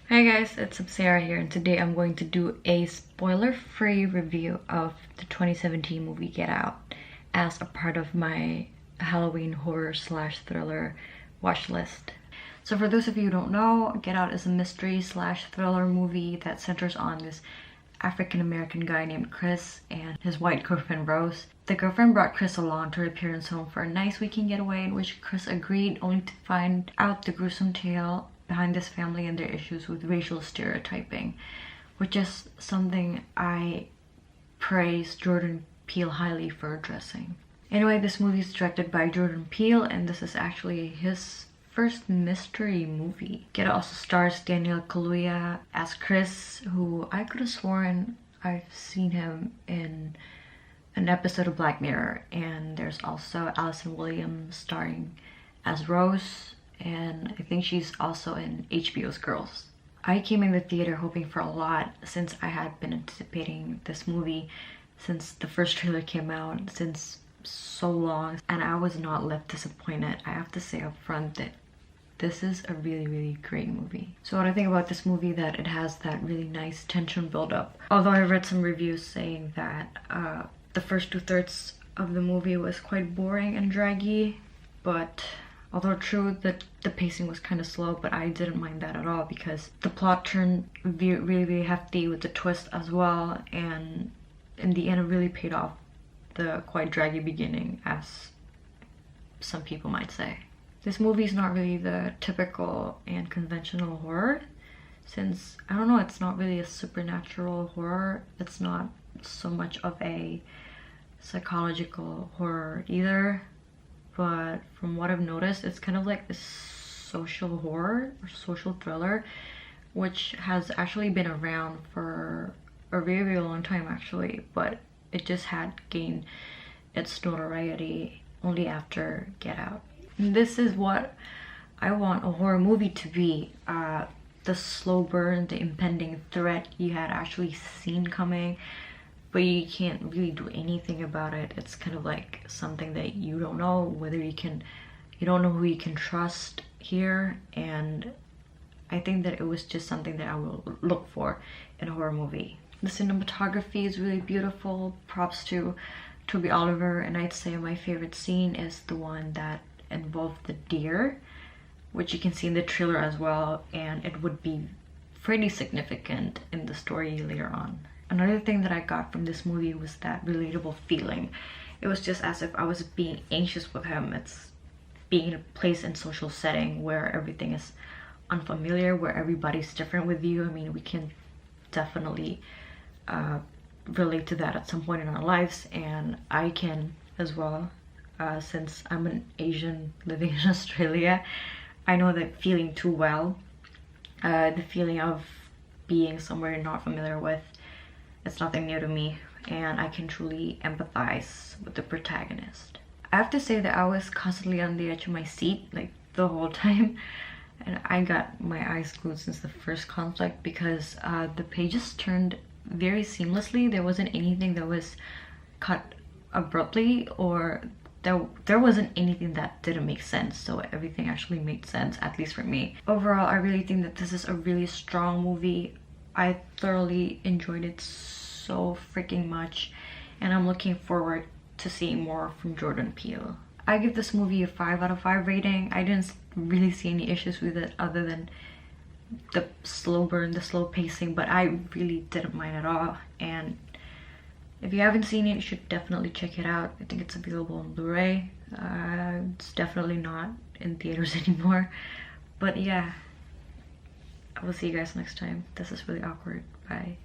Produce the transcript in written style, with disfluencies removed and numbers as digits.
Hi guys, it's Samsara here, and today I'm going to do a spoiler-free review of the 2017 movie Get Out as a part of my Halloween horror slash thriller watch list. So for those of you who don't know, Get Out is a mystery slash thriller movie that centers on this African-American guy named Chris and his white girlfriend Rose. The girlfriend brought Chris along to her parents' home for a nice weekend getaway, in which Chris agreed, only to find out the gruesome tale behind this family and their issues with racial stereotyping, which is something I praise Jordan Peele highly for addressing. Anyway, this movie is directed by Jordan Peele, and this is actually his first mystery movie. Get Out also stars Daniel Kaluuya as Chris, who I could have sworn I've seen him in an episode of Black Mirror, and there's also Allison Williams starring as Rose, and I think she's also in HBO's Girls. I came in the theater hoping for a lot, since I had been anticipating this movie since the first trailer came out, since so long, and I was not left disappointed. I have to say up front that this is a really great movie. So what I think about this movie, that it has that really nice tension build up. Although I read some reviews saying that the first 2/3 of the movie was quite boring and draggy, but although true that the pacing was kind of slow, but I didn't mind that at all because the plot turned really hefty with the twist as well, and in the end it really paid off the quite draggy beginning, as some people might say. This movie is not really the typical and conventional horror, since, I don't know, it's not really a supernatural horror. It's not so much of a psychological horror either, but from what I've noticed, it's kind of like a social horror or social thriller, which has actually been around for a very long time actually, but it just had gained its notoriety only after Get Out. And this is what I want a horror movie to be. The slow burn, the impending threat you had actually seen coming, but you can't really do anything about it. It's kind of like something that you don't know whether you don't know who you can trust here, and I think that it was just something that I will look for in a horror movie. The cinematography is really beautiful. Props to Toby Oliver, and I'd say my favorite scene is the one that involved the deer, which you can see in the trailer as well, and it would be pretty significant in the story later on. Another thing that I got from this movie was that relatable feeling. It was just as if I was being anxious with him. It's being in a place and social setting where everything is unfamiliar, where everybody's different with you. I mean, we can definitely relate to that at some point in our lives, and I can as well, since I'm an Asian living in Australia. I know that feeling too well. The feeling of being somewhere you're not familiar with, it's nothing new to me, and I can truly empathize with the protagonist. I have to say that I was constantly on the edge of my seat like the whole time, and I got my eyes glued since the first conflict, because the pages turned very seamlessly. There wasn't anything that was cut abruptly, or there wasn't anything that didn't make sense, so everything actually made sense, at least for me. Overall, I really think that this is a really strong movie. I thoroughly enjoyed it so freaking much, and I'm looking forward to seeing more from Jordan Peele. I give this movie a 5 out of 5 rating. I didn't really see any issues with it other than the slow burn, the slow pacing, but I really didn't mind at all. And if you haven't seen it, you should definitely check it out. I think it's available on Blu-ray. It's definitely not in theaters anymore, but yeah, I will see you guys next time. This is really awkward. Bye.